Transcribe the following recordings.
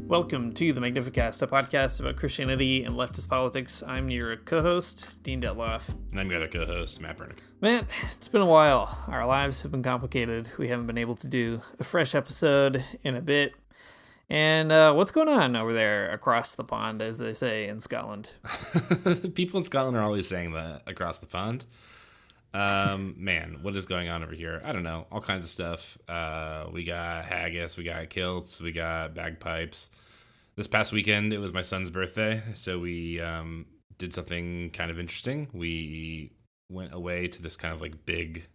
Welcome to the Magnificast, a podcast about Christianity and leftist politics. I'm your co-host, Dean Detloff. And I'm your other co-host, Matt Bernick. Man, it's been a while. Our lives have been complicated. We haven't been able to do a fresh episode in a bit. And what's going on over there across the pond, as they say in Scotland? People in Scotland are always saying that across the pond. Man, what is going on over here? I don't know. All kinds of stuff. We got haggis, we got kilts, we got bagpipes. This past weekend, it was my son's birthday, so we did something kind of interesting. We went away to this kind of like big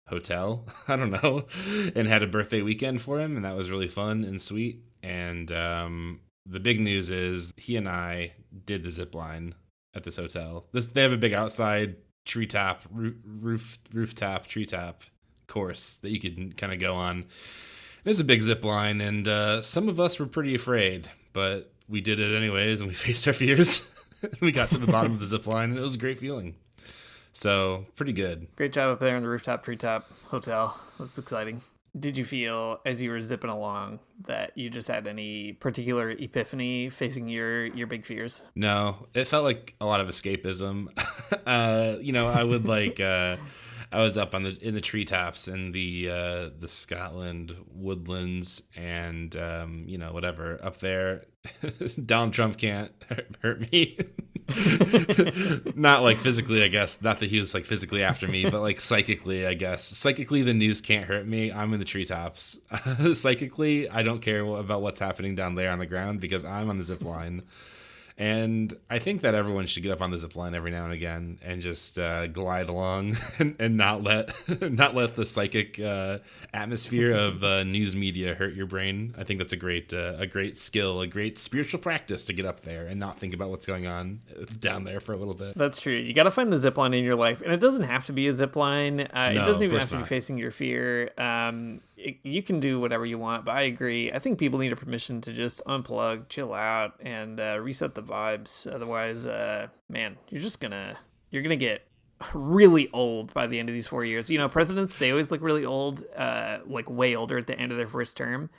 hotel, I don't know, and had a birthday weekend for him, and that was really fun and sweet. And the big news is he and I did the zip line at this hotel. They have a big outside rooftop treetop course that you can kind of go on. There's a big zip line, and some of us were pretty afraid, but we did it anyways, and we faced our fears. We got to the bottom of the zip line, and it was a great feeling. So, pretty good. Great job up there in the rooftop treetop hotel. That's exciting. Did you feel, as you were zipping along, that you just had any particular epiphany facing your big fears? No, it felt like a lot of escapism. I would I was up in the treetops in the Scotland woodlands, and whatever up there. Donald Trump can't hurt me. Not like physically, I guess. Not that he was like physically after me, but like psychically, I guess. Psychically, the news can't hurt me. I'm in the treetops. Psychically, I don't care about what's happening down there on the ground because I'm on the zip line. And I think that everyone should get up on the zip line every now and again and just glide along and not let the psychic atmosphere of news media hurt your brain. I think that's a great skill, a great spiritual practice to get up there and not think about what's going on down there for a little bit. That's true. You got to find the zip line in your life, and it doesn't have to be a zip line. It doesn't even have to be facing your fear. You can do whatever you want, but I agree. I think people need a permission to just unplug, chill out, and reset the vibes. Otherwise, man, you're gonna get really old by the end of these 4 years. You know, presidents, they always look really old, like way older at the end of their first term.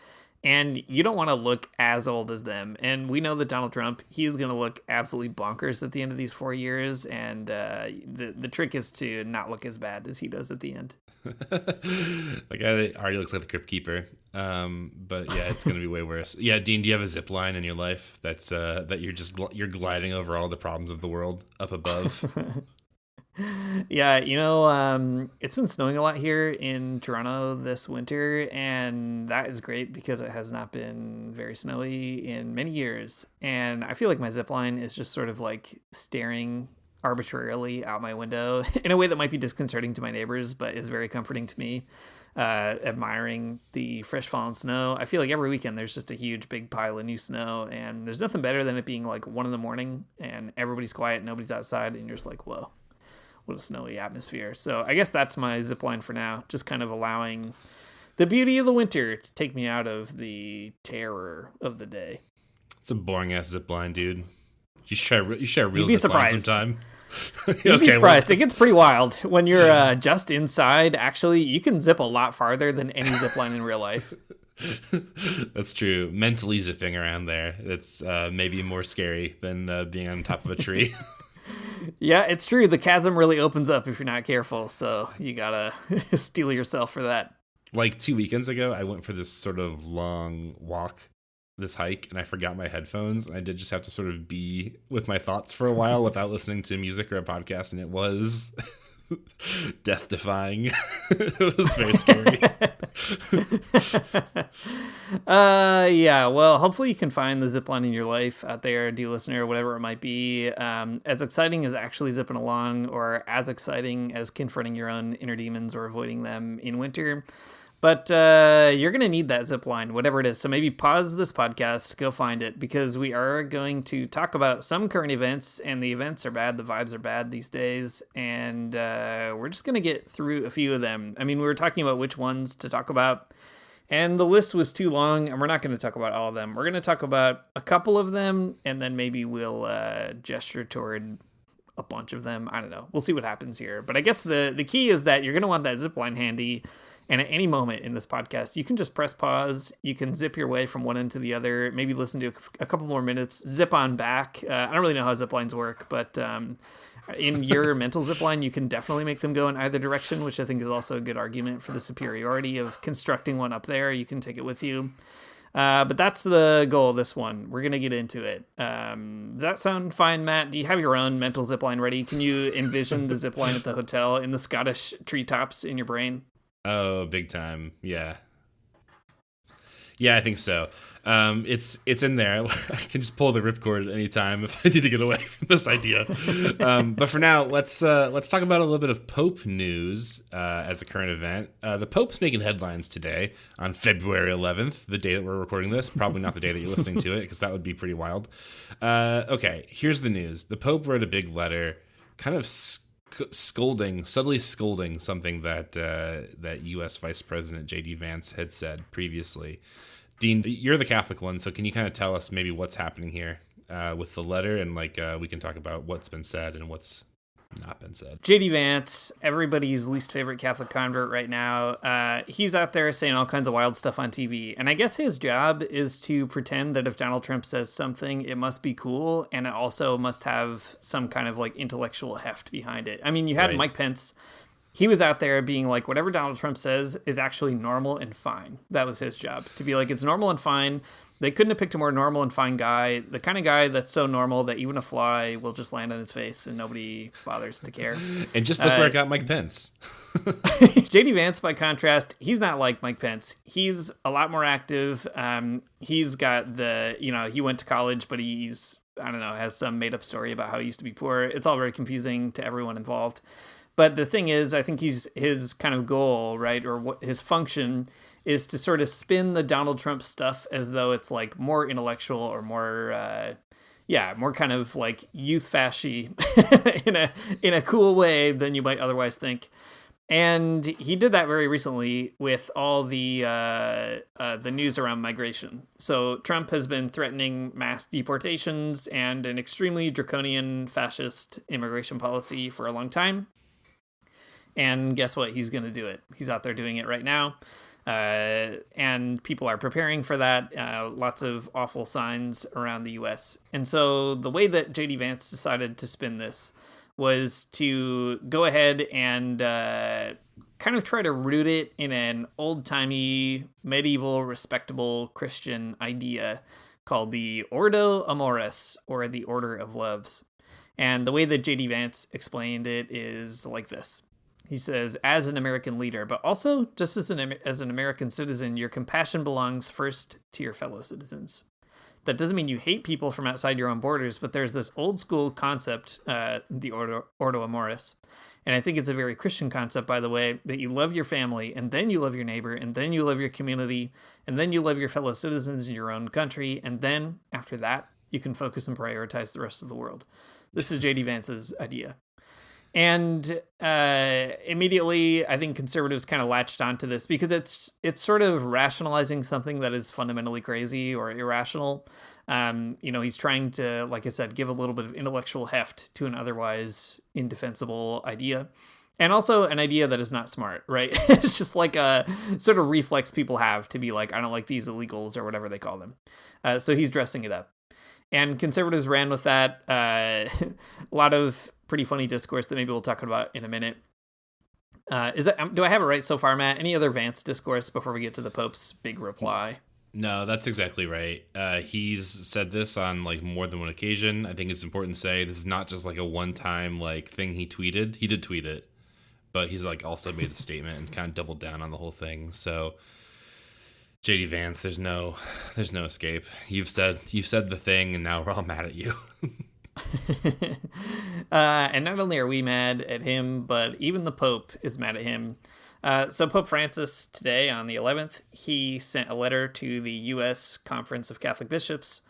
And you don't want to look as old as them. And we know that Donald Trump, he's going to look absolutely bonkers at the end of these 4 years. And the trick is to not look as bad as he does at the end. The guy that already looks like the Crypt Keeper. But yeah, it's going to be way worse. Yeah, Dean, do you have a zip line in your life that's that you're gliding over all the problems of the world up above? Yeah, it's been snowing a lot here in Toronto this winter, and that is great because it has not been very snowy in many years. And I feel like my zip line is just sort of like staring arbitrarily out my window in a way that might be disconcerting to my neighbors, but is very comforting to me, admiring the fresh fallen snow. I feel like every weekend there's just a huge big pile of new snow, and there's nothing better than it being like 1 a.m. and everybody's quiet, nobody's outside, and you're just like, whoa. What a snowy atmosphere. So I guess that's my zip line for now. Just kind of allowing the beauty of the winter to take me out of the terror of the day. It's a boring ass zip line, dude. You should try a real You'd zip line sometime. You'd be surprised. It gets pretty wild when you're just inside. Actually, you can zip a lot farther than any zip line in real life. That's true. Mentally zipping around there. It's maybe more scary than being on top of a tree. Yeah, it's true. The chasm really opens up if you're not careful, so you gotta steel yourself for that. Like 2 weekends ago, I went for this sort of long walk, this hike, and I forgot my headphones. And I did just have to sort of be with my thoughts for a while without listening to music or a podcast, and it was death-defying. It was very scary. Yeah, well, hopefully you can find the zip line in your life out there, dear listener, whatever it might be. As exciting as actually zipping along, or as exciting as confronting your own inner demons or avoiding them in winter. But you're going to need that zip line, whatever it is. So maybe pause this podcast, go find it, because we are going to talk about some current events, and the events are bad, the vibes are bad these days, and we're just going to get through a few of them. I mean, we were talking about which ones to talk about, and the list was too long, and we're not going to talk about all of them. We're going to talk about a couple of them, and then maybe we'll gesture toward a bunch of them. I don't know. We'll see what happens here. But I guess the key is that you're going to want that zip line handy. And at any moment in this podcast, you can just press pause. You can zip your way from one end to the other, maybe listen to a couple more minutes, zip on back. I don't really know how zip lines work, but in your mental zip line, you can definitely make them go in either direction, which I think is also a good argument for the superiority of constructing one up there. You can take it with you. But that's the goal of this one. We're going to get into it. Does that sound fine, Matt? Do you have your own mental zipline ready? Can you envision the zipline at the hotel in the Scottish treetops in your brain? Oh, big time. Yeah. Yeah, I think so. It's in there. I can just pull the ripcord at any time if I need to get away from this idea. But for now, let's talk about a little bit of Pope news as a current event. The Pope's making headlines today on February 11th, the day that we're recording this. Probably not the day that you're listening to it, because that would be pretty wild. Okay, here's the news. The Pope wrote a big letter, kind of subtly scolding something that U.S. Vice President J.D. Vance had said previously. Dean, you're the Catholic one, so can you kind of tell us maybe what's happening here with the letter, and we can talk about what's been said and what's not been said. J.D. Vance, everybody's least favorite Catholic convert right now. He's out there saying all kinds of wild stuff on TV. And I guess his job is to pretend that if Donald Trump says something, it must be cool. And it also must have some kind of intellectual heft behind it. I mean, you had Right. Mike Pence. He was out there being like, whatever Donald Trump says is actually normal and fine. That was his job, to be like, it's normal and fine. They couldn't have picked a more normal and fine guy, the kind of guy that's so normal that even a fly will just land on his face and nobody bothers to care. And just look where I got Mike Pence. J.D. Vance, by contrast, he's not like Mike Pence. He's a lot more active. He's got he went to college, but has some made up story about how he used to be poor. It's all very confusing to everyone involved. But the thing is, I think his kind of goal, right, or what his function is to sort of spin the Donald Trump stuff as though it's more intellectual or more, more kind of youth fashy in a cool way than you might otherwise think. And he did that very recently with all the news around migration. So Trump has been threatening mass deportations and an extremely draconian fascist immigration policy for a long time. And guess what? He's going to do it. He's out there doing it right now. And people are preparing for that. Lots of awful signs around the U.S. And so the way that J.D. Vance decided to spin this was to go ahead and kind of try to root it in an old-timey, medieval, respectable Christian idea called the Ordo Amoris, or the Order of Loves. And the way that J.D. Vance explained it is like this. He says, as an American leader, but also just as an American citizen, your compassion belongs first to your fellow citizens. That doesn't mean you hate people from outside your own borders, but there's this old school concept, the Ordo Amoris. And I think it's a very Christian concept, by the way, that you love your family, and then you love your neighbor, and then you love your community, and then you love your fellow citizens in your own country, and then, after that, you can focus and prioritize the rest of the world. This is J.D. Vance's idea. And immediately, I think conservatives kind of latched onto this because it's sort of rationalizing something that is fundamentally crazy or irrational. He's trying to, like I said, give a little bit of intellectual heft to an otherwise indefensible idea. And also an idea that is not smart, right? It's just like a sort of reflex people have to be like, I don't like these illegals or whatever they call them. So he's dressing it up. And conservatives ran with that. A lot of pretty funny discourse that maybe we'll talk about in a minute. Do I have it right so far, Matt? Any other Vance discourse before we get to the Pope's big reply? No, that's exactly right. He's said this on more than one occasion. I think it's important to say this is not just a one-time thing he tweeted. He did tweet it, but he's also made the statement and kind of doubled down on the whole thing. So J.D. Vance, there's no escape. You've said the thing, and now we're all mad at you. And not only are we mad at him, but even the Pope is mad at him. So Pope Francis today on the 11th, he sent a letter to the U.S. Conference of Catholic Bishops,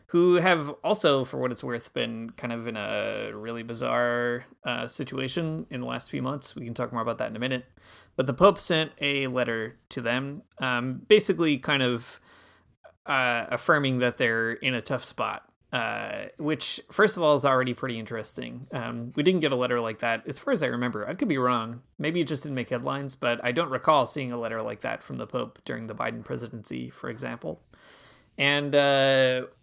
who have also, for what it's worth, been kind of in a really bizarre situation in the last few months. We can talk more about that in a minute. But the Pope sent a letter to them, basically kind of affirming that they're in a tough spot. which, first of all, is already pretty interesting. We didn't get a letter like that, as far as I remember. I could be wrong. Maybe it just didn't make headlines, but I don't recall seeing a letter like that from the Pope during the Biden presidency, for example. And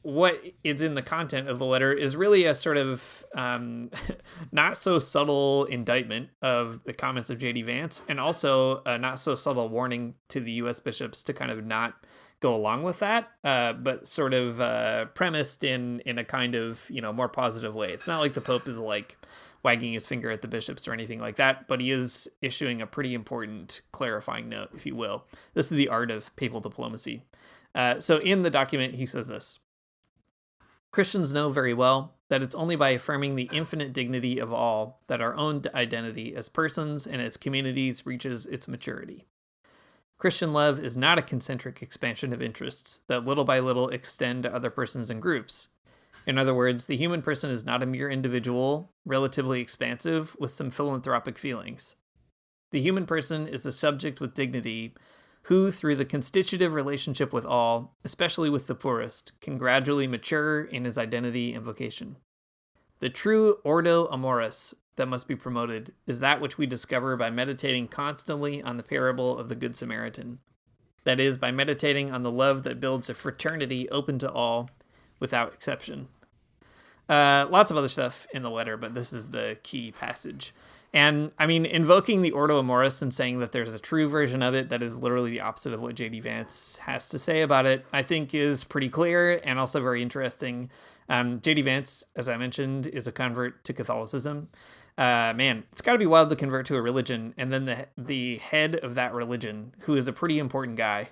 what is in the content of the letter is really a sort of not so subtle indictment of the comments of J.D. Vance, and also a not so subtle warning to the U.S. bishops to kind of not go along with that, but sort of premised in a kind of, more positive way. It's not like the Pope is like wagging his finger at the bishops or anything like that, but he is issuing a pretty important clarifying note, if you will. This is the art of papal diplomacy. So in the document, he says this: Christians know very well that it's only by affirming the infinite dignity of all that our own identity as persons and as communities reaches its maturity. Christian love is not a concentric expansion of interests that little by little extend to other persons and groups. In other words, the human person is not a mere individual, relatively expansive, with some philanthropic feelings. The human person is a subject with dignity who, through the constitutive relationship with all, especially with the poorest, can gradually mature in his identity and vocation. The true ordo amoris that must be promoted is that which we discover by meditating constantly on the parable of the Good Samaritan. That is, by meditating on the love that builds a fraternity open to all, without exception. Lots of other stuff in the letter, but this is the key passage. And, I mean, invoking the Ordo Amoris and saying that there's a true version of it that is literally the opposite of what J.D. Vance has to say about it, I think is pretty clear and also very interesting. J.D. Vance, as I mentioned, is a convert to Catholicism. Man, it's got to be wild to convert to a religion, and then the head of that religion, who is a pretty important guy,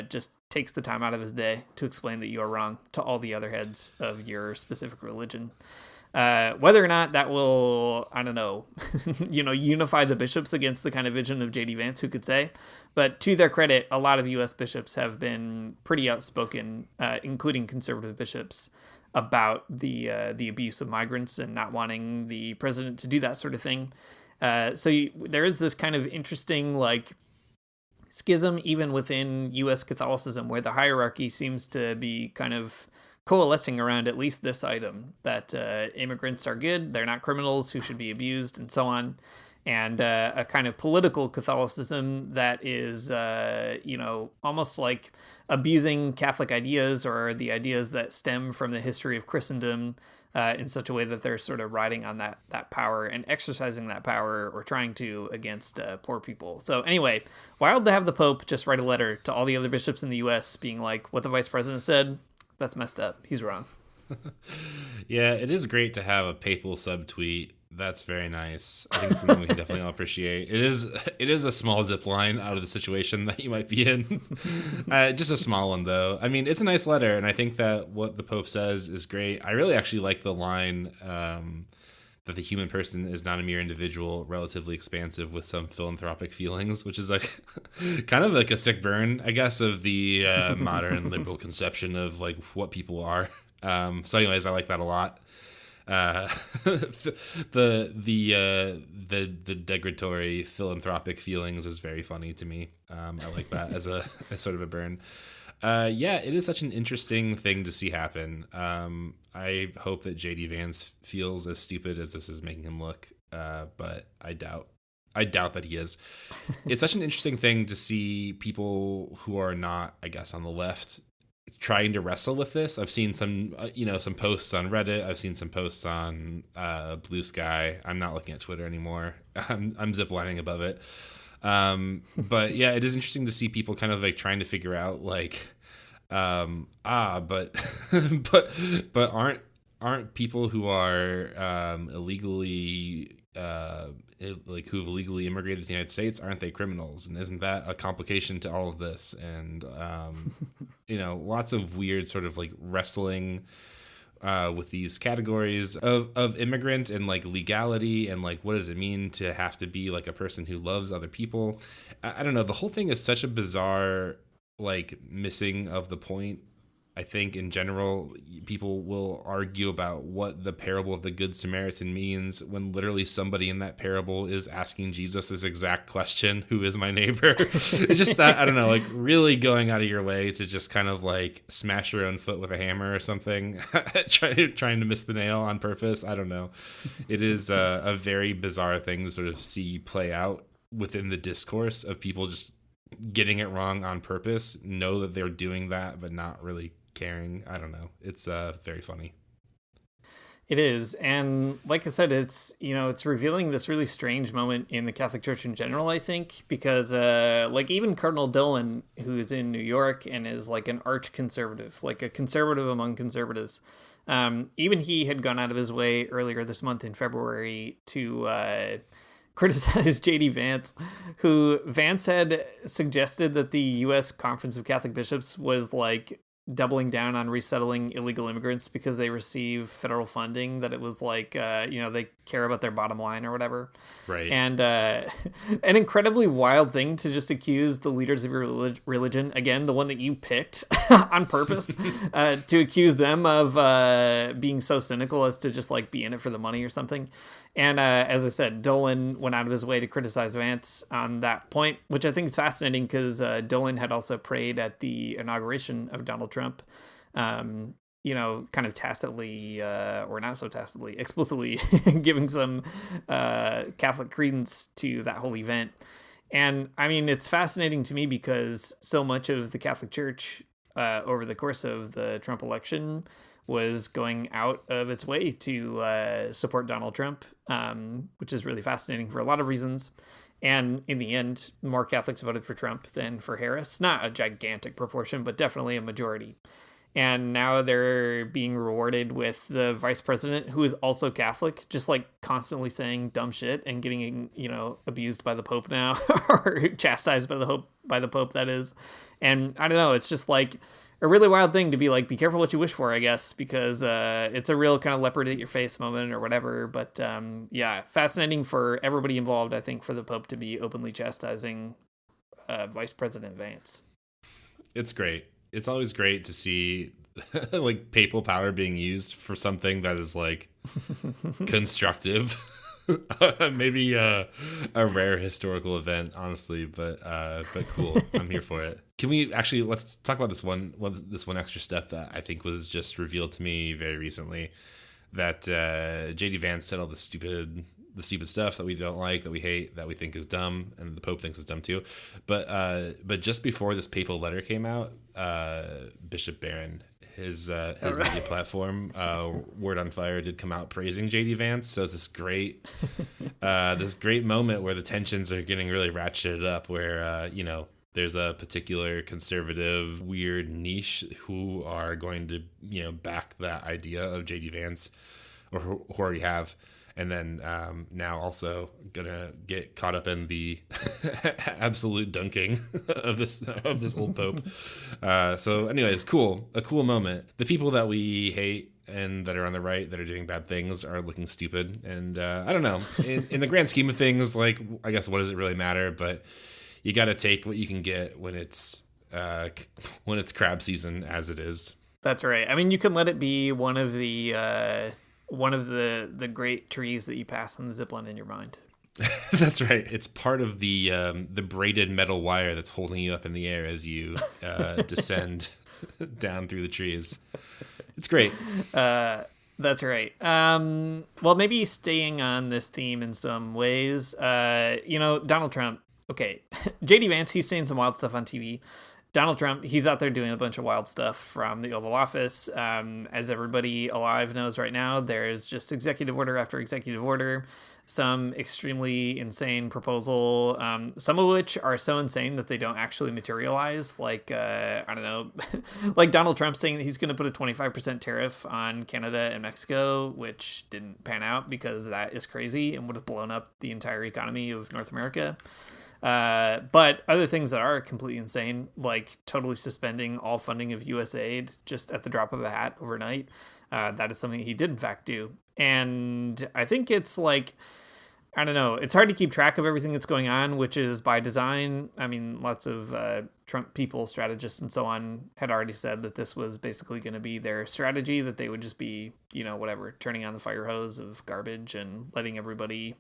just takes the time out of his day to explain that you are wrong to all the other heads of your specific religion. Whether or not that will, I don't know, unify the bishops against the kind of vision of J.D. Vance, who could say? But to their credit, a lot of U.S. bishops have been pretty outspoken, including conservative bishops, about the abuse of migrants and not wanting the president to do that sort of thing. There is this kind of interesting, schism even within U.S. Catholicism, where the hierarchy seems to be kind of coalescing around at least this item, that immigrants are good, they're not criminals who should be abused, and so on. And a kind of political Catholicism that is, almost like abusing Catholic ideas or the ideas that stem from the history of Christendom in such a way that they're sort of riding on that power and exercising that power, or trying to, against poor people. So anyway, wild to have the Pope just write a letter to all the other bishops in the U.S. being like, what the vice president said, that's messed up. He's wrong. Yeah, it is great to have a papal subtweet. That's very nice. I think it's something we can definitely all appreciate. It is a small zip line out of the situation that you might be in. Just a small one, though. I mean, it's a nice letter, and I think that what the Pope says is great. I really actually like the line that the human person is not a mere individual, relatively expansive with some philanthropic feelings, which is like kind of like a sick burn, I guess, of the modern liberal conception of like what people are. So anyways, I like that a lot. The degradatory philanthropic feelings is very funny to me. I like that as sort of a burn. Yeah, it is such an interesting thing to see happen. I hope that JD Vance feels as stupid as this is making him look, but I doubt that he is. It's such an interesting thing to see people who are not, I guess, on the left trying to wrestle with this. I've seen some posts on Reddit. I've seen some posts on Blue Sky. I'm not looking at Twitter anymore. I'm ziplining above it. But yeah, it is interesting to see people kind of like trying to figure out like, but aren't people who are illegally who've illegally immigrated to the United States, aren't they criminals? And isn't that a complication to all of this? And lots of weird sort of like wrestling with these categories of immigrant and like legality, and like what does it mean to have to be like a person who loves other people. I don't know, the whole thing is such a bizarre like missing of the point I think in general, people will argue about what the parable of the Good Samaritan means when literally somebody in that parable is asking Jesus this exact question, who is my neighbor? It's just, I don't know, like really going out of your way to just kind of like smash your own foot with a hammer or something, trying to miss the nail on purpose. I don't know. It is a very bizarre thing to sort of see play out within the discourse of people just getting it wrong on purpose, know that they're doing that, but not really caring. I don't know. It's very funny. It is. And like I said, it's, it's revealing this really strange moment in the Catholic Church in general, I think, because like even Cardinal Dolan, who's in New York and is like an arch conservative, like a conservative among conservatives, even he had gone out of his way earlier this month in February to criticized JD Vance, who Vance had suggested that the U.S. Conference of Catholic Bishops was like doubling down on resettling illegal immigrants because they receive federal funding, that it was like, they care about their bottom line or whatever. Right. And an incredibly wild thing to just accuse the leaders of your religion, again, the one that you picked on purpose, to accuse them of being so cynical as to just like be in it for the money or something. And as I said, Dolan went out of his way to criticize Vance on that point, which I think is fascinating because Dolan had also prayed at the inauguration of Donald Trump, kind of tacitly, or not so tacitly, explicitly giving some Catholic credence to that whole event. And I mean, it's fascinating to me because so much of the Catholic Church over the course of the Trump election was going out of its way to support Donald Trump, which is really fascinating for a lot of reasons. And in the end, more Catholics voted for Trump than for Harris. Not a gigantic proportion, but definitely a majority. And now they're being rewarded with the vice president, who is also Catholic, just like constantly saying dumb shit and getting, abused by the Pope now, or chastised by the Pope, that is. And I don't know, it's just like a really wild thing to be like, be careful what you wish for, I guess, because it's a real kind of leopard at your face moment or whatever. But yeah, fascinating for everybody involved, I think, for the Pope to be openly chastising Vice President Vance. It's great. It's always great to see like papal power being used for something that is like constructive. Maybe a rare historical event, honestly, but cool. I'm here for it. Can we actually let's talk about this one extra step that I think was just revealed to me very recently, that JD Vance said all the stupid stuff that we don't like, that we hate, that we think is dumb, and the Pope thinks is dumb too. But just before this papal letter came out, Bishop Barron, his media platform, Word on Fire, did come out praising JD Vance. So it's this great moment where the tensions are getting really ratcheted up, where there's a particular conservative weird niche who are going to back that idea of JD Vance, or who already have. And then now also gonna get caught up in the absolute dunking of this old Pope. So anyways, a cool moment. The people that we hate and that are on the right that are doing bad things are looking stupid. And I don't know. In the grand scheme of things, like, I guess, what does it really matter? But you got to take what you can get when it's crab season, as it is. That's right. I mean, you can let it be one of the great trees that you pass on the zipline in your mind. That's right. It's part of the braided metal wire that's holding you up in the air as you descend down through the trees. It's great. That's right. Well, maybe staying on this theme in some ways, Donald Trump. Okay, JD Vance, he's saying some wild stuff on TV. Donald Trump, he's out there doing a bunch of wild stuff from the Oval Office. As everybody alive knows right now, there's just executive order after executive order, some extremely insane proposal, some of which are so insane that they don't actually materialize. Like, I don't know, like Donald Trump saying that he's going to put a 25% tariff on Canada and Mexico, which didn't pan out because that is crazy and would have blown up the entire economy of North America. But other things that are completely insane, like totally suspending all funding of USAID just at the drop of a hat overnight. That is something he did in fact do. And I think it's like, I don't know. It's hard to keep track of everything that's going on, which is by design. I mean, lots of Trump people, strategists, and so on had already said that this was basically going to be their strategy, that they would just be, whatever, turning on the fire hose of garbage and letting everybody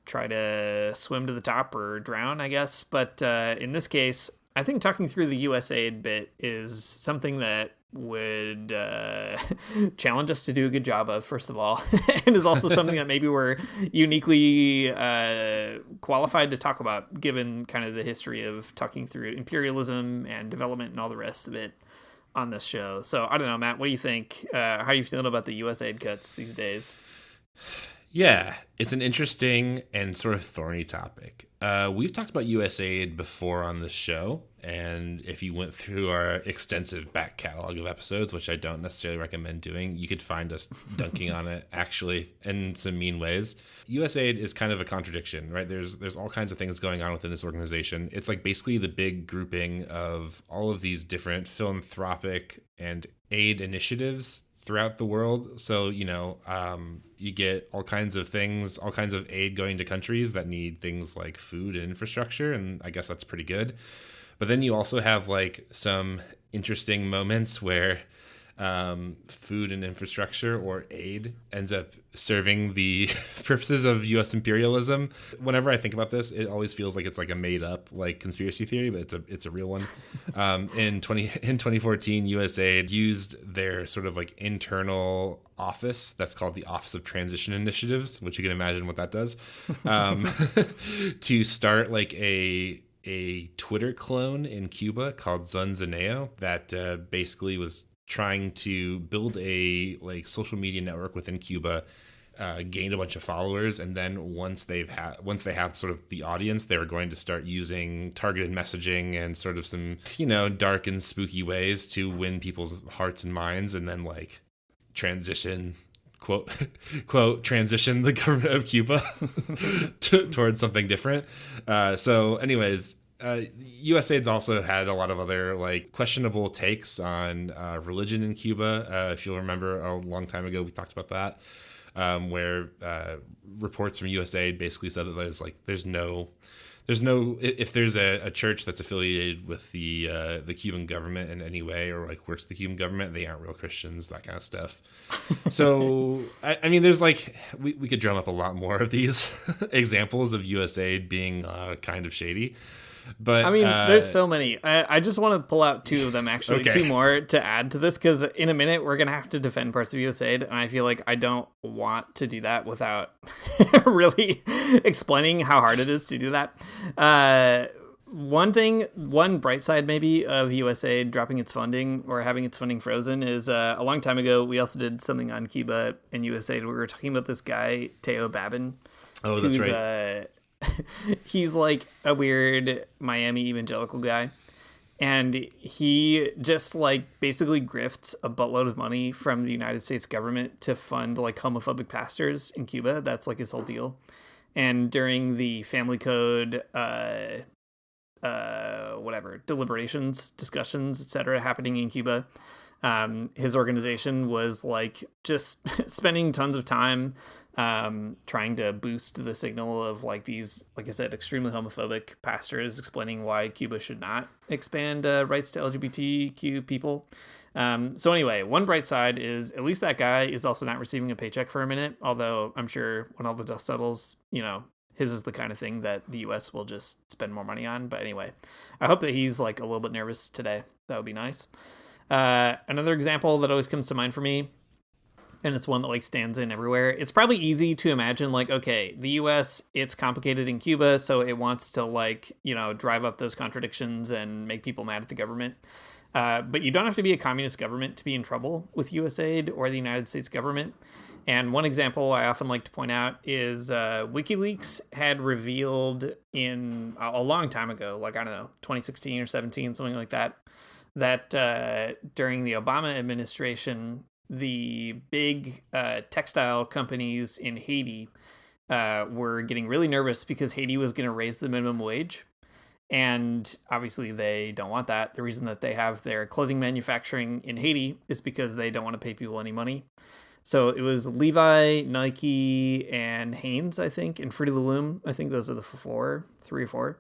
try to swim to the top or drown, I guess. But in this case, I think talking through the USAID bit is something that would challenge us to do a good job of, first of all, and is also something that maybe we're uniquely qualified to talk about, given kind of the history of talking through imperialism and development and all the rest of it on this show. So I don't know, Matt, what do you think? How are you feeling about the USAID cuts these days? Yeah, it's an interesting and sort of thorny topic. We've talked about USAID before on this show, and if you went through our extensive back catalog of episodes, which I don't necessarily recommend doing, you could find us dunking on it, actually, in some mean ways. USAID is kind of a contradiction, right? There's all kinds of things going on within this organization. It's like basically the big grouping of all of these different philanthropic and aid initiatives throughout the world. So, you get all kinds of things, all kinds of aid going to countries that need things like food and infrastructure. And I guess that's pretty good. But then you also have like some interesting moments where food and infrastructure or aid ends up serving the purposes of U.S. imperialism. Whenever I think about this, it always feels like it's like a made up like conspiracy theory, but it's a real one. In 2014, USAID used their sort of like internal office that's called the Office of Transition Initiatives, which you can imagine what that does, to start like a Twitter clone in Cuba called Zunzaneo that basically was trying to build a like social media network within Cuba, gained a bunch of followers, and then once they have sort of the audience, they were going to start using targeted messaging and sort of some dark and spooky ways to win people's hearts and minds, and then like transition quote transition the government of Cuba towards something different. So anyways, USAID's also had a lot of other like questionable takes on religion in Cuba. If you'll remember, a long time ago we talked about that, where reports from USAID basically said that there's no if there's a church that's affiliated with the Cuban government in any way or like works for the Cuban government, they aren't real Christians, that kind of stuff. So I mean, there's like we could drum up a lot more of these examples of USAID being kind of shady. But I mean, there's so many. I just want to pull out two of them, actually, okay. Two more to add to this, because in a minute we're going to have to defend parts of USAID, and I feel like I don't want to do that without really explaining how hard it is to do that. One bright side maybe of USAID dropping its funding or having its funding frozen is a long time ago, we also did something on Cuba and USAID. We were talking about this guy, Teo Babin. Oh, that's right. He's like a weird Miami evangelical guy, and he just like basically grifts a buttload of money from the United States government to fund like homophobic pastors in Cuba. That's like his whole deal. And during the family code deliberations, discussions, etc., happening in Cuba, his organization was like just spending tons of time trying to boost the signal of like these, like I said, extremely homophobic pastors explaining why Cuba should not expand rights to LGBTQ people. So anyway, one bright side is at least that guy is also not receiving a paycheck for a minute, although I'm sure when all the dust settles, his is the kind of thing that the US will just spend more money on. But anyway, I hope that he's like a little bit nervous today. That would be nice. Another example that always comes to mind for me, and it's one that like stands in everywhere. It's probably easy to imagine like, okay, the US, it's complicated in Cuba, so it wants to like, drive up those contradictions and make people mad at the government. But you don't have to be a communist government to be in trouble with USAID or the United States government. And one example I often like to point out is WikiLeaks had revealed in a long time ago, like, I don't know, 2016 or 17, something like that, that during the Obama administration, the big textile companies in Haiti were getting really nervous because Haiti was going to raise the minimum wage. And obviously they don't want that. The reason that they have their clothing manufacturing in Haiti is because they don't want to pay people any money. So it was Levi, Nike, and Hanes, I think, and Fruit of the Loom. I think those are the three or four.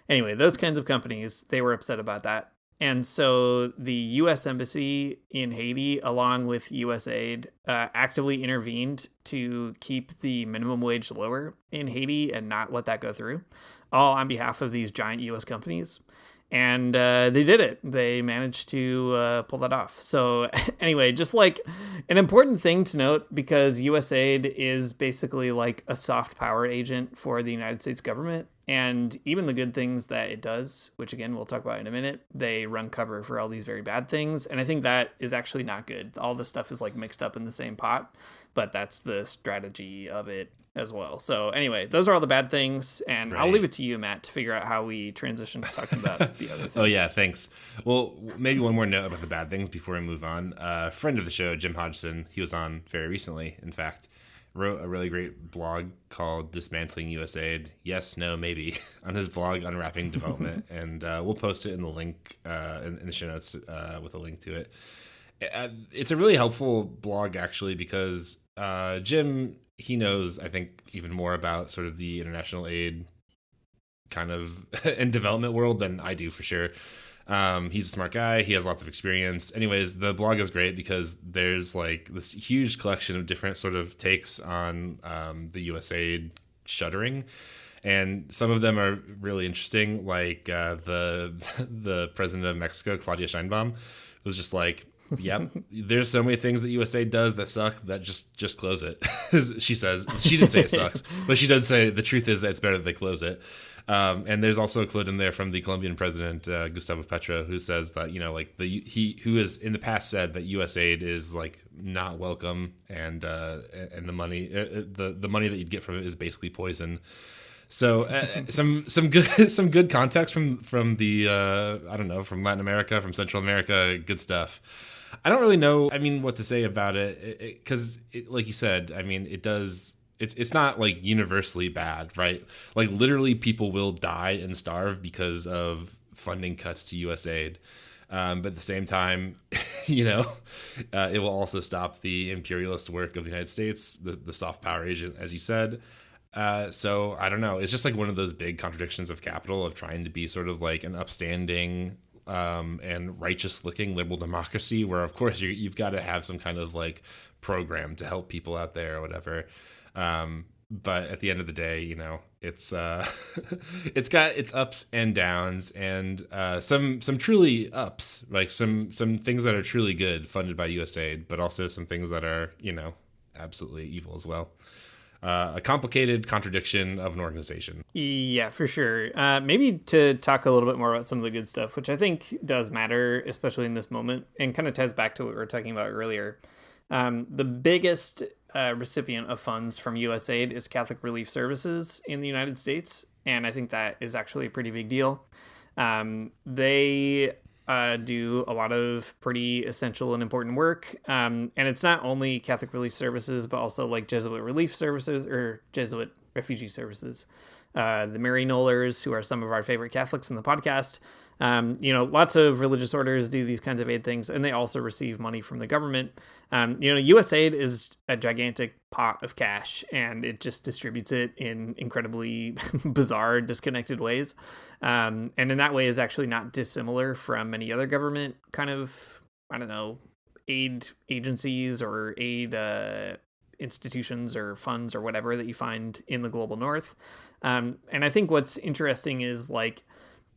Anyway, those kinds of companies, they were upset about that. And so the U.S. Embassy in Haiti, along with USAID, actively intervened to keep the minimum wage lower in Haiti and not let that go through, all on behalf of these giant U.S. companies. And they did it. They managed to pull that off. So anyway, just like an important thing to note, because USAID is basically like a soft power agent for the United States government. And even the good things that it does, which again, we'll talk about in a minute, they run cover for all these very bad things. And I think that is actually not good. All this stuff is like mixed up in the same pot, but that's the strategy of it as well. So anyway, those are all the bad things, and I'll leave it to you, Matt, to figure out how we transition to talking about the other things. Oh yeah, thanks. Well, maybe one more note about the bad things before we move on. A friend of the show, Jim Hodgson, he was on very recently, in fact, wrote a really great blog called Dismantling USAID. Yes, no, maybe, on his blog, Unwrapping Development. And we'll post it in the link in the show notes with a link to it. It's a really helpful blog, actually, because Jim, he knows, I think, even more about sort of the international aid kind of and development world than I do, for sure. He's a smart guy. He has lots of experience. Anyways, the blog is great because there's like this huge collection of different sort of takes on the USAID shuttering. And some of them are really interesting. Like the president of Mexico, Claudia Sheinbaum, was just like, yep, there's so many things that USA does that suck that just close it. She says. She didn't say it sucks, but she does say the truth is that it's better that they close it. And there's also a quote in there from the Colombian president, Gustavo Petro, who says that, you know, like who has in the past said that USAID is like not welcome, and the money the money that you'd get from it is basically poison. So some good context from the I don't know, from Latin America, from Central America, good stuff. I don't really know, I mean, what to say about it, because like you said, I mean, it does. It's not like universally bad, right? Like literally people will die and starve because of funding cuts to USAID. But at the same time, you know, it will also stop the imperialist work of the United States, the soft power agent, as you said. So I don't know. It's just like one of those big contradictions of capital, of trying to be sort of like an upstanding and righteous looking liberal democracy, where of course you've got to have some kind of like program to help people out there or whatever. But at the end of the day, you know, it's it's got its ups and downs, and some truly ups, like some things that are truly good funded by USAID, but also some things that are, you know, absolutely evil as well. A complicated contradiction of an organization. Yeah, for sure. Maybe to talk a little bit more about some of the good stuff, which I think does matter, especially in this moment, and kind of ties back to what we were talking about earlier. The biggest recipient of funds from USAID is Catholic Relief Services in the United States, and I think that is actually a pretty big deal. They do a lot of pretty essential and important work, and it's not only Catholic Relief Services, but also like Jesuit Relief Services or Jesuit Refugee Services. The Mary Knollers, who are some of our favorite Catholics in the podcast. You know, lots of religious orders do these kinds of aid things, and they also receive money from the government. You know, USAID is a gigantic pot of cash, and it just distributes it in incredibly bizarre, disconnected ways. And in that way is actually not dissimilar from many other government kind of, I don't know, aid agencies or aid institutions or funds or whatever that you find in the global north. And I think what's interesting is, like,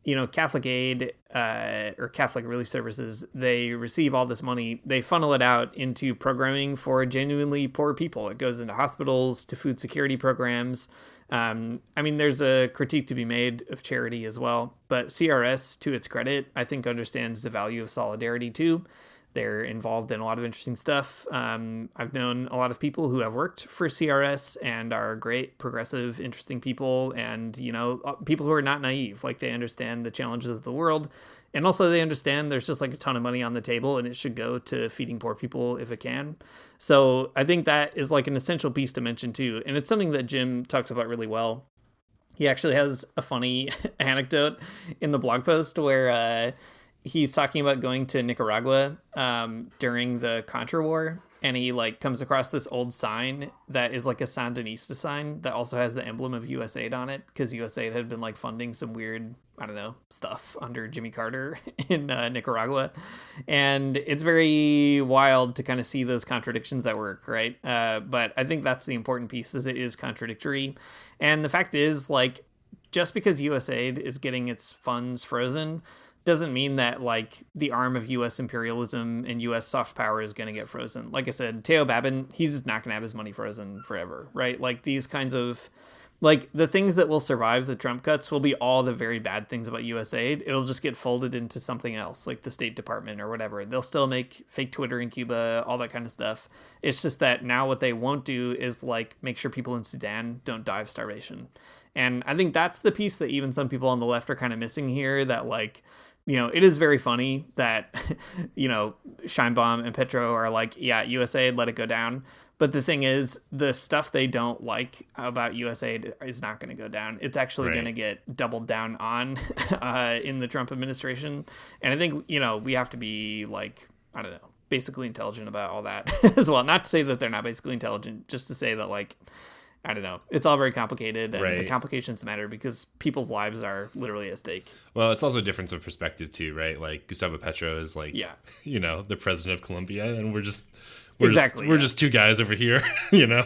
you know, Catholic aid or Catholic Relief Services, they receive all this money, they funnel it out into programming for genuinely poor people. It goes into hospitals, to food security programs. I mean, there's a critique to be made of charity as well, but CRS, to its credit, I think understands the value of solidarity too. They're involved in a lot of interesting stuff. I've known a lot of people who have worked for CRS and are great, progressive, interesting people, and, you know, people who are not naive. Like, they understand the challenges of the world, and also they understand there's just like a ton of money on the table, and it should go to feeding poor people if it can. So I think that is like an essential piece to mention too, and it's something that Jim talks about really well. He actually has a funny anecdote in the blog post where he's talking about going to Nicaragua during the Contra War, and he like comes across this old sign that is like a Sandinista sign that also has the emblem of USAID on it, because USAID had been like funding some weird, I don't know, stuff under Jimmy Carter in Nicaragua. And it's very wild to kind of see those contradictions at work, right? But I think that's the important piece, is it is contradictory. And the fact is, like, just because USAID is getting its funds frozen doesn't mean that like the arm of U.S. imperialism and U.S. soft power is going to get frozen. Like I said, Teo Babin, he's not going to have his money frozen forever, right? Like these kinds of, like the things that will survive the Trump cuts will be all the very bad things about USAID. It'll just get folded into something else, like the State Department or whatever. They'll still make fake Twitter in Cuba, all that kind of stuff. It's just that now what they won't do is like make sure people in Sudan don't die of starvation. And I think that's the piece that even some people on the left are kind of missing here, that like, you know, it is very funny that, you know, Scheinbaum and Petro are like, yeah, USAID, let it go down. But the thing is, the stuff they don't like about USAID is not going to go down. It's actually going to get doubled down on in the Trump administration. And I think, you know, we have to be like, I don't know, basically intelligent about all that as well. Not to say that they're not basically intelligent, just to say that like, I don't know. It's all very complicated, and the complications matter because people's lives are literally at stake. Well, it's also a difference of perspective too, right? Like Gustavo Petro is like, you know, the president of Colombia, and we're just two guys over here, you know,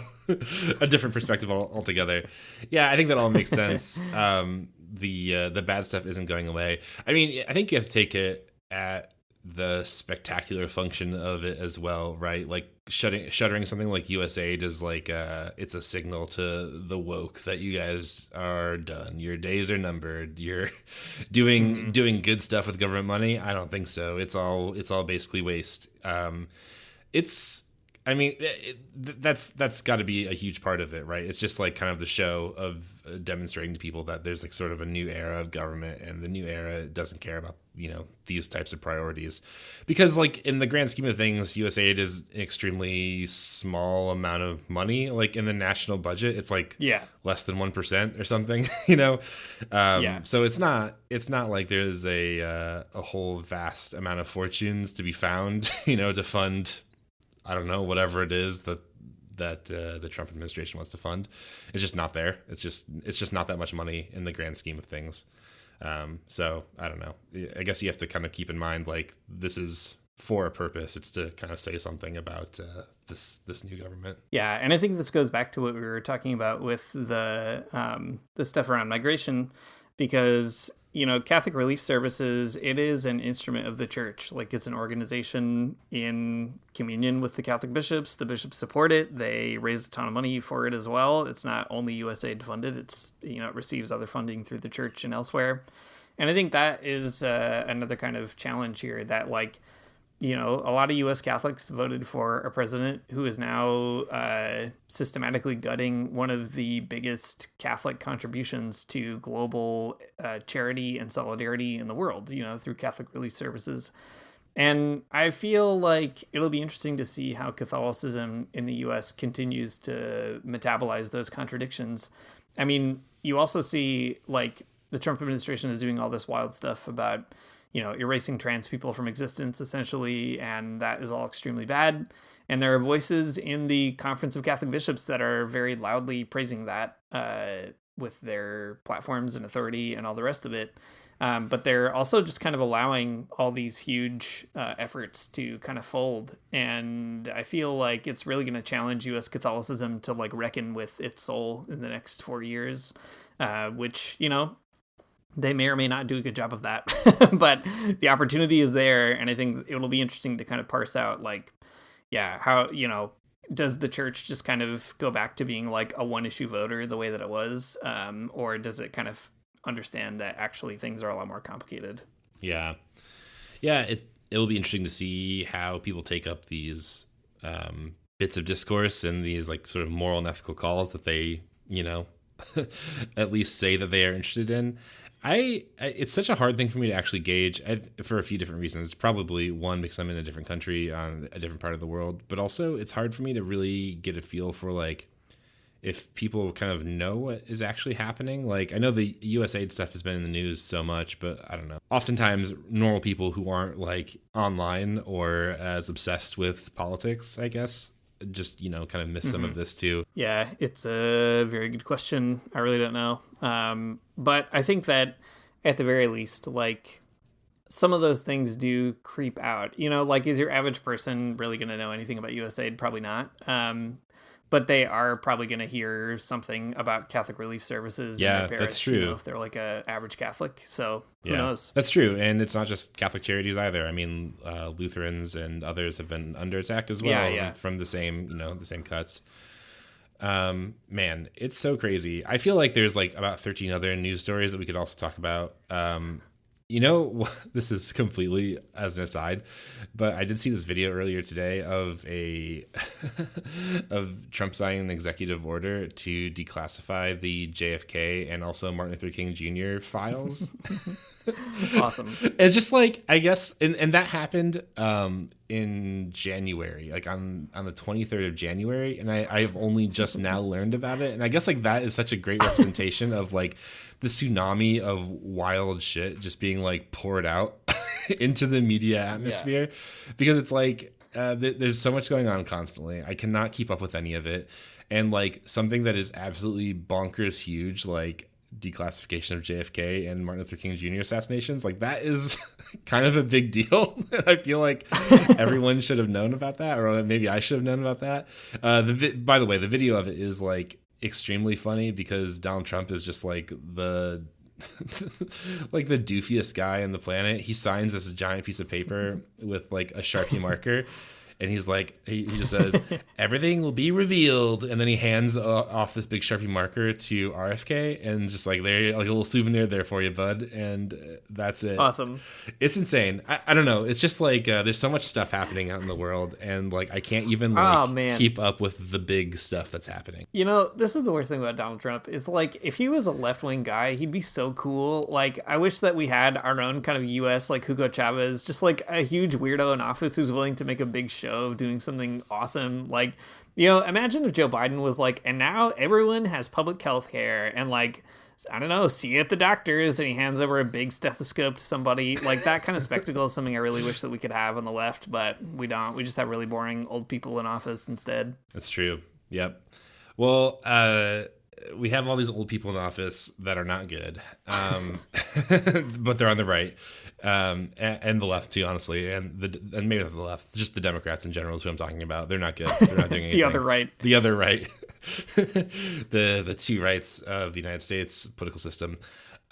a different perspective altogether. Yeah, I think that all makes sense. The bad stuff isn't going away. I mean, I think you have to take it at the spectacular function of it as well, right? Like shuttering something like USAID is like it's a signal to the woke that you guys are done. Your days are numbered. You're doing good stuff with government money. I don't think so. It's all basically waste. I mean, that's got to be a huge part of it, right? It's just like kind of the show of demonstrating to people that there's like sort of a new era of government, and the new era doesn't care about, you know, these types of priorities, because like in the grand scheme of things, USAID is an extremely small amount of money. Like in the national budget, it's like less than 1% or something, you know. So it's not like there's a whole vast amount of fortunes to be found, you know, to fund, I don't know, whatever it is that the Trump administration wants to fund. It's just not there. It's just not that much money in the grand scheme of things. So I don't know. I guess you have to kind of keep in mind, like, this is for a purpose. It's to kind of say something about this new government. Yeah, and I think this goes back to what we were talking about with the stuff around migration, because, you know, Catholic Relief Services, it is an instrument of the church. Like, it's an organization in communion with the Catholic bishops. The bishops support it. They raise a ton of money for it as well. It's not only USAID funded. It's, you know, it receives other funding through the church and elsewhere. And I think that is another kind of challenge here, that, like, you know, a lot of U.S. Catholics voted for a president who is now systematically gutting one of the biggest Catholic contributions to global charity and solidarity in the world, you know, through Catholic Relief Services. And I feel like it'll be interesting to see how Catholicism in the U.S. continues to metabolize those contradictions. I mean, you also see, like, the Trump administration is doing all this wild stuff about, you know, erasing trans people from existence, essentially, and that is all extremely bad. And there are voices in the Conference of Catholic Bishops that are very loudly praising that with their platforms and authority and all the rest of it. But they're also just kind of allowing all these huge efforts to kind of fold. And I feel like it's really going to challenge U.S. Catholicism to, like, reckon with its soul in the next 4 years, which, you know, they may or may not do a good job of that, but the opportunity is there. And I think it will be interesting to kind of parse out, like, yeah, how, you know, does the church just kind of go back to being like a one issue voter the way that it was? Or does it kind of understand that actually things are a lot more complicated? Yeah. Yeah. It will be interesting to see how people take up these bits of discourse and these, like, sort of moral and ethical calls that they, you know, at least say that they are interested in. It's such a hard thing for me to actually gauge for a few different reasons. Probably one, because I'm in a different country on a different part of the world, but also it's hard for me to really get a feel for, like, if people kind of know what is actually happening. Like, I know the USAID stuff has been in the news so much, but I don't know. Oftentimes, normal people who aren't like online or as obsessed with politics, I guess, just, kind of miss some of this too. Yeah, it's a very good question. I really don't know. But I think that at the very least, like, some of those things do creep out. Like, is your average person really going to know anything about USAID? Probably not. But they are probably going to hear something about Catholic Relief Services in their parish. That's true. If they're like a average Catholic. So who Yeah, knows? that's true. And it's not just Catholic charities either. I mean, Lutherans and others have been under attack as well from the same, the same cuts. Man, it's so crazy. I feel like there's like about 13 other news stories that we could also talk about. This is completely as an aside, but I did see this video earlier today of of Trump signing an executive order to declassify the JFK and also Martin Luther King Jr. files. Awesome. It's just like, I guess, and that happened in January, like on the 23rd of January, and I've only just now learned about it. And I guess like that is such a great representation of like the tsunami of wild shit just being like poured out into the media atmosphere, because it's like there's so much going on constantly. I cannot keep up with any of it. And like something that is absolutely bonkers huge, like declassification of JFK and Martin Luther King Jr. assassinations, like that is kind of a big deal. I feel like everyone should have known about that, or maybe I should have known about that. By the way, the video of it is like extremely funny because Donald Trump is just like the like the doofiest guy on the planet. He signs this giant piece of paper with like a Sharpie marker, and he's like, he just says, everything will be revealed. And then he hands off this big Sharpie marker to RFK, and just like, there, like a little souvenir there for you, bud. And that's it. Awesome. It's insane. I don't know. It's just like, there's so much stuff happening out in the world. And like, I can't even like keep up with the big stuff that's happening. This is the worst thing about Donald Trump. It's like, if he was a left-wing guy, he'd be so cool. Like, I wish that we had our own kind of US, like Hugo Chavez, just like a huge weirdo in office who's willing to make a big show of doing something awesome. Like, imagine if Joe Biden was like, and now everyone has public health care, and like, I don't know, see you at the doctors, and he hands over a big stethoscope to somebody. Like, that kind of spectacle is something I really wish that we could have on the left, but we don't. We just have really boring old people in office instead. That's true. Yep. Well, we have all these old people in office that are not good, but they're on the right. And the left too, honestly, and maybe not the left, just the Democrats in general is who I'm talking about. They're not good. They're not doing anything. The other right. The two rights of the United States political system.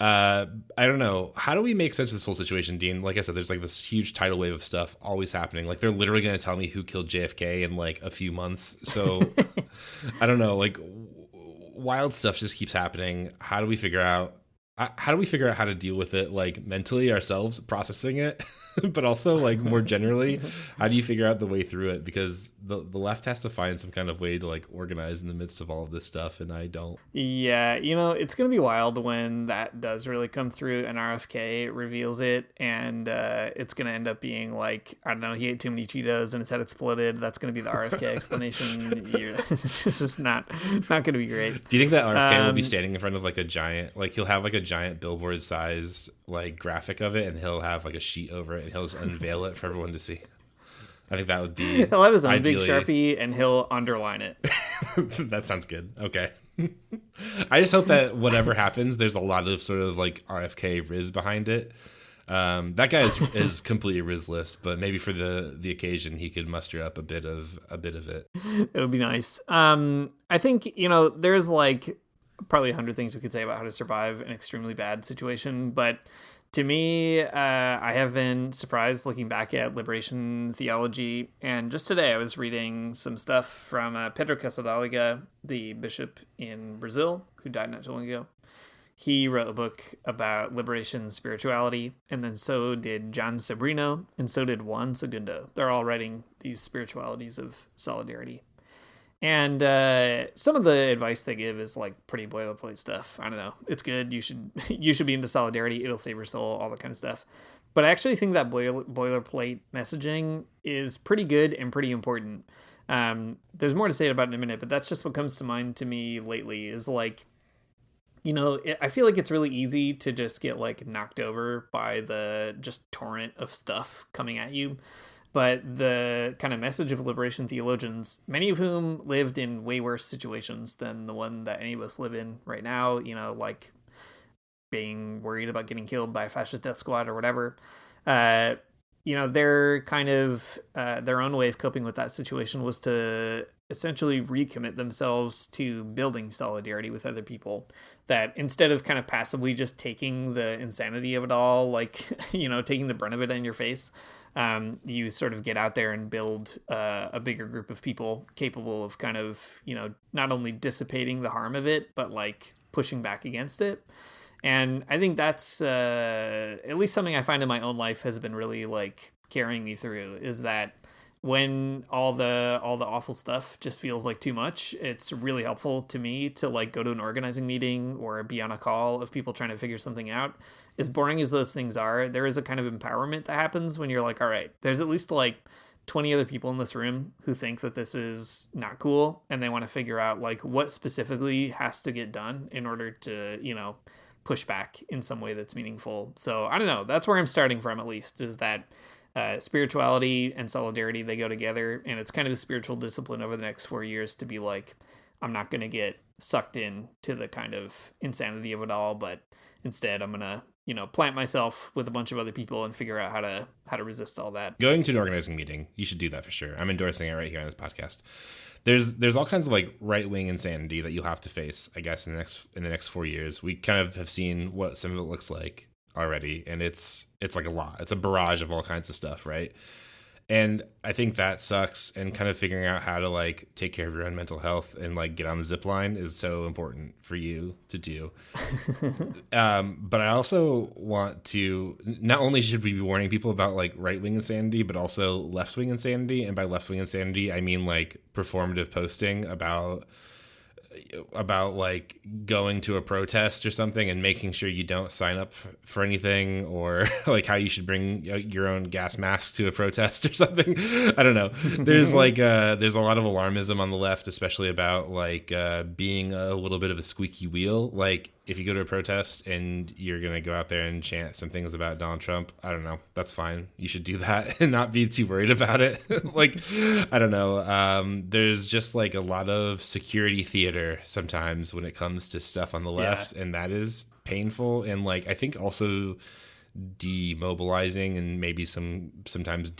I don't know. How do we make sense of this whole situation, Dean? Like I said, there's like this huge tidal wave of stuff always happening. Like, they're literally going to tell me who killed JFK in like a few months. So I don't know. Like, wild stuff just keeps happening. How do we figure out how to deal with it, like mentally ourselves, processing it, but also like more generally, how do you figure out the way through it? Because the left has to find some kind of way to like organize in the midst of all of this stuff, and I don't. Yeah, it's going to be wild when that does really come through and RFK reveals it, and it's going to end up being like, I don't know, he ate too many Cheetos and his head exploded. That's going to be the RFK explanation. It's just not going to be great. Do you think that RFK will be standing in front of like a giant, like he'll have like a giant billboard sized like graphic of it, and he'll have like a sheet over it, and he'll just unveil it for everyone to see? I think that would be. He'll have his own big Sharpie, and he'll underline it. That sounds good. Okay. I just hope that whatever happens, there's a lot of sort of like RFK Riz behind it. That guy is completely Rizless, but maybe for the occasion he could muster up a bit of it. It would be nice. I think there's like probably 100 things we could say about how to survive an extremely bad situation, but to me, I have been surprised looking back at liberation theology, and just today I was reading some stuff from Pedro Casadaliga, the bishop in Brazil, who died not too long ago. He wrote a book about liberation spirituality, and then so did John Sabrino, and so did Juan Segundo. They're all writing these spiritualities of solidarity. And some of the advice they give is like pretty boilerplate stuff. I don't know. It's good. You should be into solidarity. It'll save your soul, all that kind of stuff. But I actually think that boilerplate messaging is pretty good and pretty important. There's more to say about it in a minute, but that's just what comes to mind to me lately is like, I feel like it's really easy to just get like knocked over by the just torrent of stuff coming at you. But the kind of message of liberation theologians, many of whom lived in way worse situations than the one that any of us live in right now, like being worried about getting killed by a fascist death squad or whatever. Uh, their kind of their own way of coping with that situation was to essentially recommit themselves to building solidarity with other people. That instead of kind of passively just taking the insanity of it all, like, taking the brunt of it in your face, you sort of get out there and build a bigger group of people capable of kind of, not only dissipating the harm of it, but like pushing back against it. And I think that's at least something I find in my own life has been really like carrying me through, is that when all the awful stuff just feels like too much, it's really helpful to me to like go to an organizing meeting or be on a call of people trying to figure something out. As boring as those things are, there is a kind of empowerment that happens when you're like, all right, there's at least like 20 other people in this room who think that this is not cool, and they want to figure out like what specifically has to get done in order to, push back in some way that's meaningful. So I don't know. That's where I'm starting from, at least, is that spirituality and solidarity, they go together. And it's kind of the spiritual discipline over the next 4 years to be like, I'm not going to get sucked in to the kind of insanity of it all, but instead I'm going to, plant myself with a bunch of other people and figure out how to resist all that. Going to an organizing meeting, you should do that for sure. I'm endorsing it right here on this podcast. There's all kinds of like right wing insanity that you'll have to face, I guess, in the next 4 years. We kind of have seen what some of it looks like already, and it's like a lot. It's a barrage of all kinds of stuff, right? And I think that sucks, and kind of figuring out how to like take care of your own mental health and like get on the zip line is so important for you to do. But I also want to, not only should we be warning people about like right-wing insanity, but also left-wing insanity. And by left-wing insanity, I mean like performative posting about like going to a protest or something and making sure you don't sign up for anything, or like how you should bring your own gas mask to a protest or something. I don't know. There's like there's a lot of alarmism on the left, especially about like being a little bit of a squeaky wheel. Like if you go to a protest and you're going to go out there and chant some things about Donald Trump, I don't know. That's fine. You should do that and not be too worried about it. Like, I don't know. There's just like a lot of security theater sometimes when it comes to stuff on the left. Yeah. And that is painful. And like, I think also demobilizing and maybe sometimes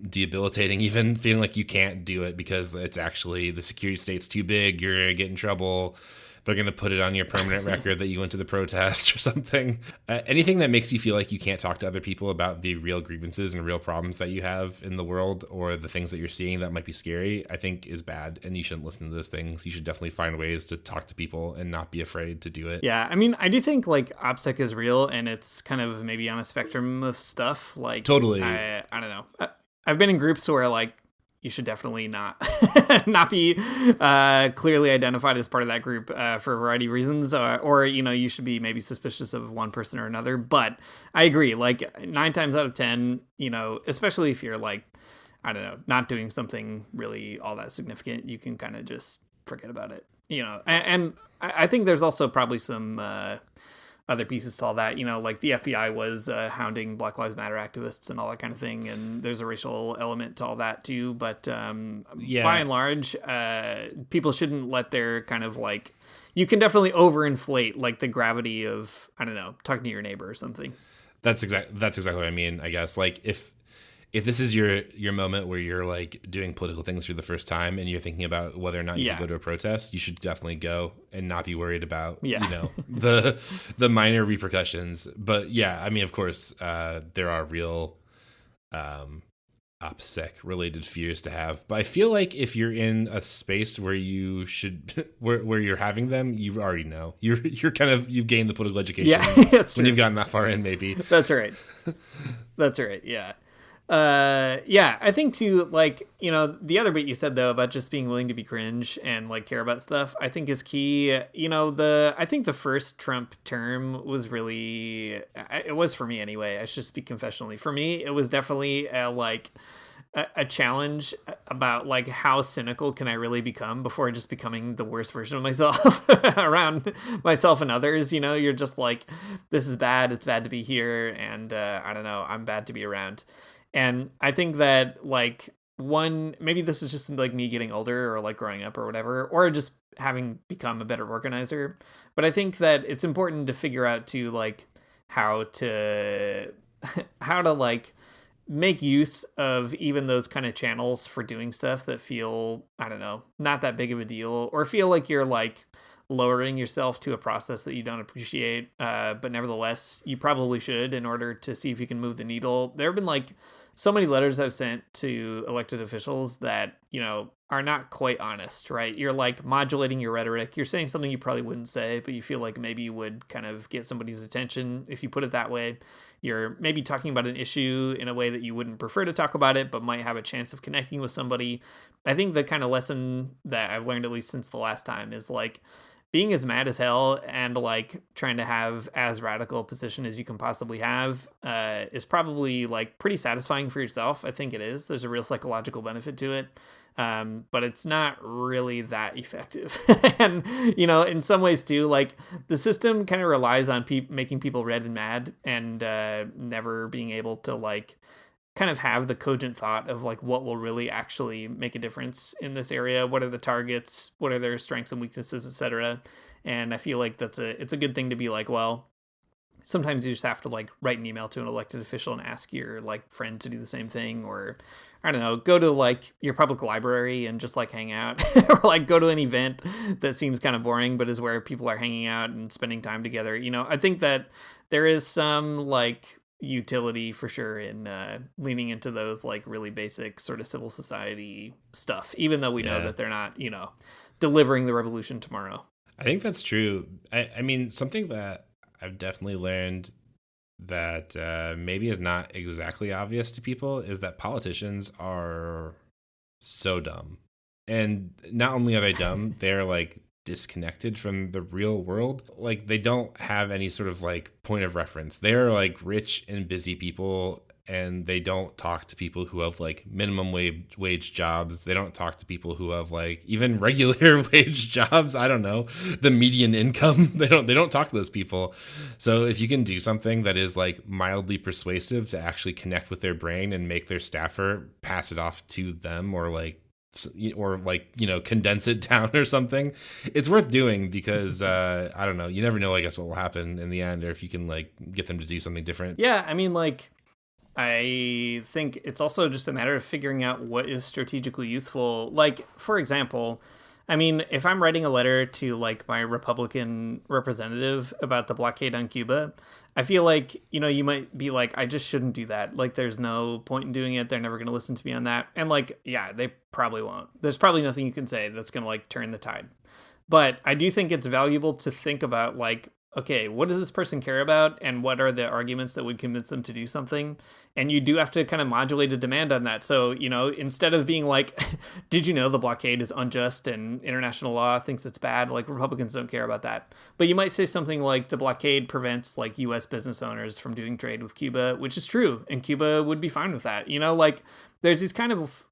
debilitating, even feeling like you can't do it because it's actually the security state's too big. You're going to get in trouble. They're going to put it on your permanent record that you went to the protest or something. Anything that makes you feel like you can't talk to other people about the real grievances and real problems that you have in the world, or the things that you're seeing that might be scary, I think is bad. And you shouldn't listen to those things. You should definitely find ways to talk to people and not be afraid to do it. Yeah. I mean, I do think like OPSEC is real, and it's kind of maybe on a spectrum of stuff. Like, totally. I don't know. I've been in groups where like, you should definitely not be clearly identified as part of that group for a variety of reasons, or you should be maybe suspicious of one person or another. But I agree, like 9 times out of 10, especially if you're like, I don't know, not doing something really all that significant, you can kind of just forget about it, and I think there's also probably some other pieces to all that, like the FBI was hounding Black Lives Matter activists and all that kind of thing, and there's a racial element to all that too. But by and large, people shouldn't let their kind of like, you can definitely overinflate like the gravity of, I don't know, talking to your neighbor or something. That's exactly what I mean, I guess. Like if this is your moment where you're like doing political things for the first time and you're thinking about whether or not you should go to a protest, you should definitely go and not be worried about, the minor repercussions. But yeah, I mean, of course, there are real OPSEC related fears to have. But I feel like if you're in a space where you should, where you're having them, you already know. You're kind of, you've gained the political education. Yeah, that's true. When you've gotten that far in, maybe. That's right. That's right. Yeah. I think too, like, the other bit you said though about just being willing to be cringe and like care about stuff, I think is key. I think the first Trump term was really, it was for me anyway, I should speak confessionally. For me, it was definitely a challenge about like how cynical can I really become before just becoming the worst version of myself around myself and others. You know, you're just like, this is bad. It's bad to be here, and I don't know, I'm bad to be around. And I think that like one, maybe this is just like me getting older or like growing up or whatever, or just having become a better organizer. But I think that it's important to figure out to like how to how to like make use of even those kind of channels for doing stuff that feel, I don't know, not that big of a deal, or feel like you're like lowering yourself to a process that you don't appreciate. But nevertheless, you probably should in order to see if you can move the needle. There have been like so many letters I've sent to elected officials that, you know, are not quite honest, right? You're like modulating your rhetoric. You're saying something you probably wouldn't say, but you feel like maybe you would kind of get somebody's attention if you put it that way. You're maybe talking about an issue in a way that you wouldn't prefer to talk about it, but might have a chance of connecting with somebody. I think the kind of lesson that I've learned, at least since the last time, is like being as mad as hell and like trying to have as radical a position as you can possibly have is probably like pretty satisfying for yourself. I think it is. There's a real psychological benefit to it. But it's not really that effective. And, you know, in some ways too, like the system kind of relies on making people red and mad and never being able to like kind of have the cogent thought of like what will really actually make a difference in this area. What are the targets? What are their strengths and weaknesses, etc. And I feel like it's a good thing to be like, well, sometimes you just have to like write an email to an elected official and ask your like friend to do the same thing, or I don't know, go to like your public library and just like hang out, or like go to an event that seems kind of boring but is where people are hanging out and spending time together. You know, I think that there is some like utility for sure in leaning into those like really basic sort of civil society stuff, even though we know that they're not, you know, delivering the revolution tomorrow. I think that's true. I mean, something that I've definitely learned that maybe is not exactly obvious to people is that politicians are so dumb. And not only are they dumb, they're like disconnected from the real world. Like they don't have any sort of like point of reference. They're like rich and busy people, and they don't talk to people who have like minimum wage jobs. They don't talk to people who have like even regular wage jobs. I don't know, the median income. They don't talk to those people. So if you can do something that is like mildly persuasive to actually connect with their brain and make their staffer pass it off to them, or like you know, condense it down or something, it's worth doing, because I don't know, you never know, I guess, what will happen in the end, or if you can like get them to do something different. Yeah, I mean, like I think it's also just a matter of figuring out what is strategically useful. Like, for example, I mean, if I'm writing a letter to like my Republican representative about the blockade on Cuba, I feel like, you know, you might be like, I just shouldn't do that. Like, there's no point in doing it. They're never going to listen to me on that. And like, yeah, they probably won't. There's probably nothing you can say that's going to like turn the tide. But I do think it's valuable to think about like, okay, what does this person care about, and what are the arguments that would convince them to do something? And you do have to kind of modulate a demand on that. So, you know, instead of being like, did you know the blockade is unjust and international law thinks it's bad? Like, Republicans don't care about that. But you might say something like the blockade prevents like U.S. business owners from doing trade with Cuba, which is true. And Cuba would be fine with that. You know, like there's these kind of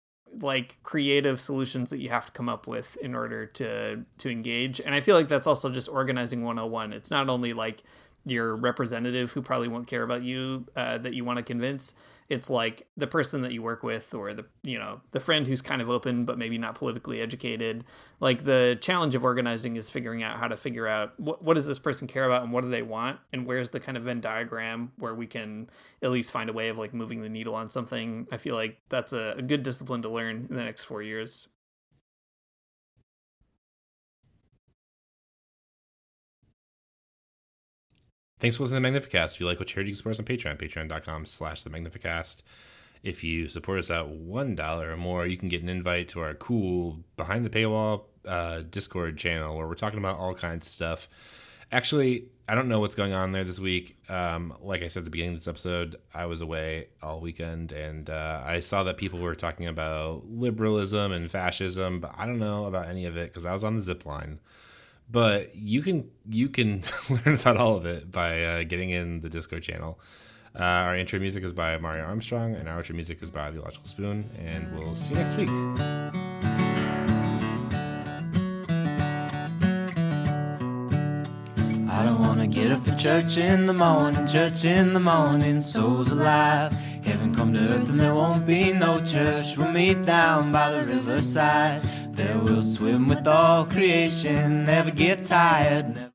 like creative solutions that you have to come up with in order to engage. And I feel like that's also just organizing 101. It's not only like your representative who probably won't care about you that you want to convince. It's like the person that you work with, or the, you know, the friend who's kind of open but maybe not politically educated. Like the challenge of organizing is figuring out how to figure out what does this person care about and what do they want, and where's the kind of Venn diagram where we can at least find a way of like moving the needle on something. I feel like that's a good discipline to learn in the next 4 years. Thanks for listening to Magnificast. If you like what you heard, you can support us on Patreon, patreon.com/the Magnificast. If you support us at $1 or more, you can get an invite to our cool behind the paywall Discord channel where we're talking about all kinds of stuff. Actually, I don't know what's going on there this week. Like I said at the beginning of this episode, I was away all weekend, and I saw that people were talking about liberalism and fascism, but I don't know about any of it because I was on the zip line. But you can learn about all of it by getting in the Discord channel. Our intro music is by Mario Armstrong, and our outro music is by The Logical Spoon, and we'll see you next week. I don't wanna get up for church in the morning, souls alive. Heaven come to earth and there won't be no church. We'll meet down by the riverside. There we'll swim with all creation, never get tired.